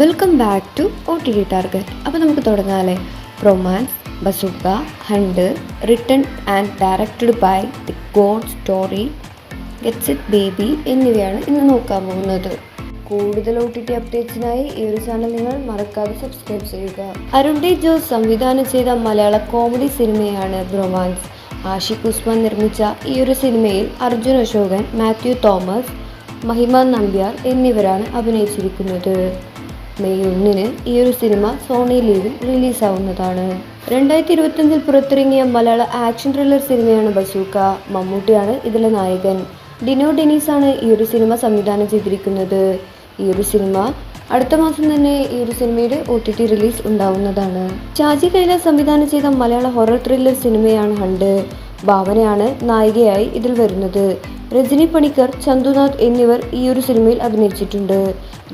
Welcome back to OTT target. അപ്പോൾ നമുക്ക് തുടങ്ങാമല്ലേ. Romance, bazooka, hunt, written and directed by the God story, gets it baby എന്നിവയാണ് ഇന്ന് നോക്കാൻ പോകുന്നത്. കൂടുതൽ OTT അപ്ഡേറ്റ്സിനായി ഈ ഒരു ചാനൽ നിങ്ങൾ മറക്കാതെ സബ്സ്ക്രൈബ് ചെയ്യുക. അരുൺ ഡി ജോസ് സംവിധാനം ചെയ്ത മലയാള കോമഡി സിനിമയാണ് റൊമാൻസ്. ആഷിഖ് ഉസ്മാൻ നിർമ്മിച്ച ഈ ഒരു സിനിമയിൽ അർജുൻ അശോകൻ, മാത്യു തോമസ്, മഹിമ നമ്പ്യാർ എന്നിവരാണ് അഭിനയിച്ചിരിക്കുന്നത്. മെയ് 1 ഈ ഒരു സിനിമ സോണി ലീവിൽ റിലീസാവുന്നതാണ്. 2025 പുറത്തിറങ്ങിയ മലയാള ആക്ഷൻ ത്രില്ലർ സിനിമയാണ് ബസൂക്ക. മമ്മൂട്ടിയാണ് ഇതിലെ നായകൻ. ഡിനോ ഡെനീസാണ് ഈ ഒരു സിനിമ സംവിധാനം ചെയ്തിരിക്കുന്നത്. ഈ ഒരു സിനിമ അടുത്ത മാസം തന്നെ ഈ ഒരു സിനിമയുടെ OTT റിലീസ് ഉണ്ടാവുന്നതാണ്. ഷാജി കൈലാസ് സംവിധാനം ചെയ്ത മലയാള ഹൊറർ ത്രില്ലർ സിനിമയാണ് ഹണ്ട്. ഭാവനയാണ് നായികയായി ഇതിൽ വരുന്നത്. രജനി പണിക്കർ, ചന്തുനാഥ് എന്നിവർ ഈ ഒരു സിനിമയിൽ അഭിനയിച്ചിട്ടുണ്ട്.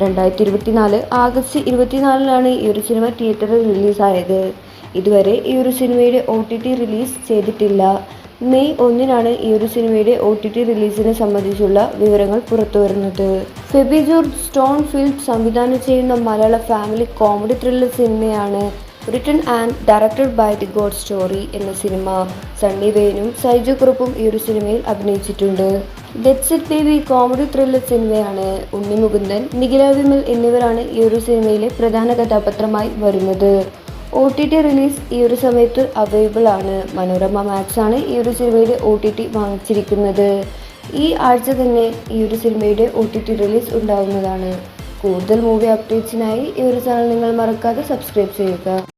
2024 ആഗസ്റ്റ് 24 ഈ ഒരു സിനിമ തിയേറ്ററിൽ റിലീസായത്. ഇതുവരെ ഈ ഒരു സിനിമയുടെ OTT റിലീസ് ചെയ്തിട്ടില്ല. മെയ് 1 ഈ ഒരു സിനിമയുടെ OTT റിലീസിനെ സംബന്ധിച്ചുള്ള വിവരങ്ങൾ പുറത്തുവരുന്നത്. ഫെബി ജോർജ് സ്റ്റോൺ ഫിൽം സംവിധാനം ചെയ്യുന്ന മലയാള ഫാമിലി കോമഡി ത്രില്ലർ സിനിമയാണ് written and directed by the God story എന്ന സിനിമ. സണ്ണി വെയിനും സൈജു കുറുപ്പും ഈ ഒരു സിനിമയിൽ അഭിനയിച്ചിട്ടുണ്ട്. Get it baby comedy thriller സിനിമയാണ്. ഉണ്ണി മുകുന്ദൻ, നിഖില വിമൽ എന്നിവരാണ് ഈ ഒരു സിനിമയിലെ പ്രധാന കഥാപാത്രമായി വരുന്നത്. OTT റിലീസ് ഈ ഒരു സമയത്ത് അവൈലബിൾ ആണ്. മനോരമ മാക്സ് ആണ് ഈ ഒരു സിനിമയുടെ OTT വാങ്ങിച്ചിരിക്കുന്നത്. ഈ ആഴ്ച തന്നെ ഈ ഒരു സിനിമയുടെ OTT റിലീസ് ഉണ്ടാവുന്നതാണ്. കൂടുതൽ മൂവി അപ്ഡേറ്റ്സിനായി ഈ ഒരു ചാനൽ നിങ്ങൾ മറക്കാതെ സബ്സ്ക്രൈബ് ചെയ്യുക.